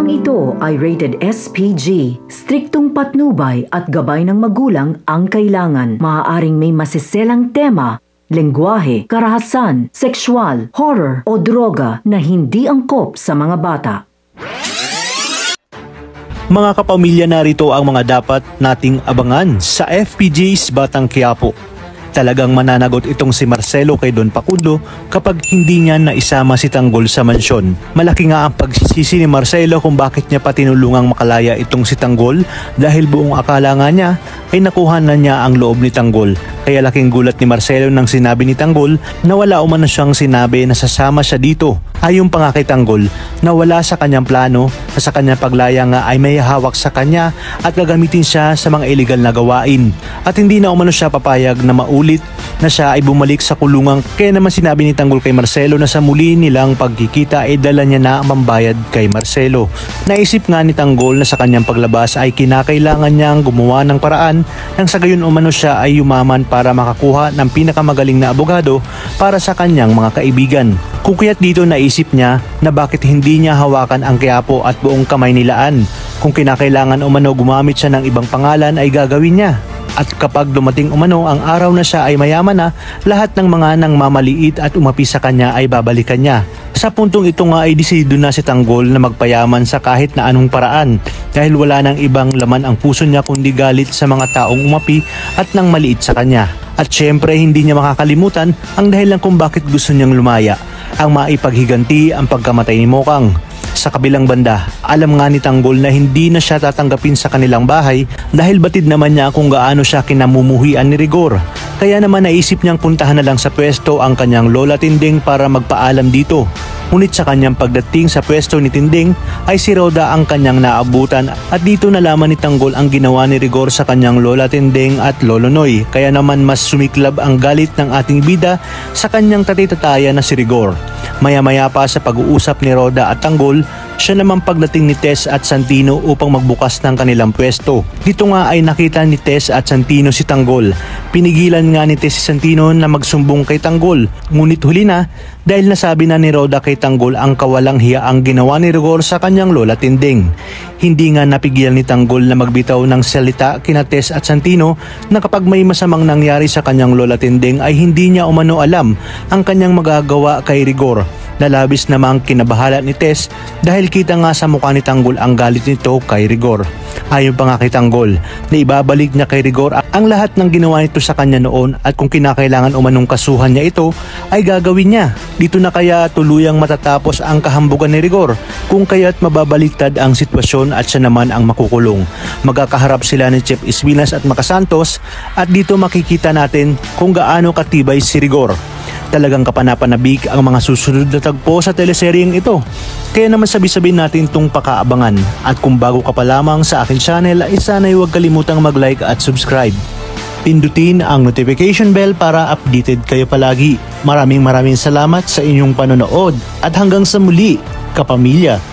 Programang ito ay rated SPG. Striktong patnubay at gabay ng magulang ang kailangan. Maaaring may masiselang tema, lengguwahe, karahasan, sexual, horror o droga na hindi angkop sa mga bata. Mga kapamilya, narito ang mga dapat nating abangan sa FPJ's Batang Quiapo. Talagang mananagot itong si Marcelo kay Don Facundo kapag hindi niya naisama si Tanggol sa mansyon. Malaki nga ang pagsisisi ni Marcelo kung bakit niya pa tinulungang makalaya itong si Tanggol dahil buong akala nga niya ay nakuha na niya ang loob ni Tanggol. Kaya laking gulat ni Marcelo nang sinabi ni Tanggol na wala umano siyang sinabi na sasama siya dito. Ayon pa nga kay Tanggol na wala sa kanyang plano na sa kanyang paglaya nga ay may hawak sa kanya at gagamitin siya sa mga illegal na gawain. At hindi na umano siya papayag na maulit na siya ay bumalik sa kulungan. Kaya naman sinabi ni Tanggol kay Marcelo na sa muli nilang pagkikita ay dala niya na ang mambayad kay Marcelo. Naisip nga ni Tanggol na sa kanyang paglabas ay kinakailangan niyang gumawa ng paraan nang sa gayon umano siya ay yumaman para makakuha ng pinakamagaling na abogado para sa kanyang mga kaibigan. Kung kaya't dito naisip niya na bakit hindi niya hawakan ang Quiapo at buong kamay nilaan. Kung kinakailangan umano gumamit siya ng ibang pangalan ay gagawin niya. At kapag dumating umano ang araw na siya ay mayaman na, lahat ng mga nang mamaliit at umapi sa kanya ay babalikan niya. Sa puntong ito nga ay desidido na si Tanggol na magpayaman sa kahit na anong paraan dahil wala nang ibang laman ang puso niya kundi galit sa mga taong umapi at nang maliit sa kanya. At syempre hindi niya makakalimutan ang dahilan kung bakit gusto niyang lumaya, ang maipaghiganti ang pagkamatay ni Mokang. Sa kabilang banda, alam nga ni Tanggol na hindi na siya tatanggapin sa kanilang bahay dahil batid naman niya kung gaano siya kinamumuhian ni Rigor. Kaya naman naisip niyang puntahan na lang sa pwesto ang kanyang lola Tinding para magpaalam dito. Ngunit sa kanyang pagdating sa pwesto ni Tinding ay si Roda ang kanyang naabutan at dito nalaman ni Tanggol ang ginawa ni Rigor sa kanyang lola Tinding at lolo Noy. Kaya naman mas sumiklab ang galit ng ating bida sa kanyang tatay-tataya na si Rigor. Maya-maya pa sa pag-uusap ni Roda at Tanggol, siya naman pagdating ni Tess at Santino upang magbukas ng kanilang pwesto. Dito nga ay nakita ni Tess at Santino si Tanggol. Pinigilan nga ni Tess si Santino na magsumbong kay Tanggol. Ngunit huli na dahil nasabi na ni Roda kay Tanggol ang kawalang hiya ang ginawa ni Rigor sa kanyang lola Tinding. Hindi nga napigilan ni Tanggol na magbitaw ng salita kina Tess at Santino na kapag may masamang nangyari sa kanyang lola Tinding ay hindi niya umano alam ang kanyang magagawa kay Rigor. Lalabis namang kinabahala ni Tess dahil kita nga sa mukha ni Tanggol ang galit nito kay Rigor. Ayon pa nga kay Tanggol na ibabalik niya kay Rigor ang lahat ng ginawa nito sa kanya noon at kung kinakailangan umanong kasuhan niya ito ay gagawin niya. Dito na kaya tuluyang matatapos ang kahambugan ni Rigor kung kaya't mababaliktad ang sitwasyon at siya naman ang makukulong. Magkakaharap sila ni Chef Iswinas at Makasantos at dito makikita natin kung gaano katibay si Rigor. Talagang kapanapanabik ang mga susunod na tagpo sa teleseryeng ito. Kaya naman sabi-sabihin natin itong pakaabangan. At kung bago ka pa lamang sa akin channel ay sana'y huwag kalimutang mag-like at subscribe. Pindutin ang notification bell para updated kayo palagi. Maraming salamat sa inyong panonood at hanggang sa muli, kapamilya.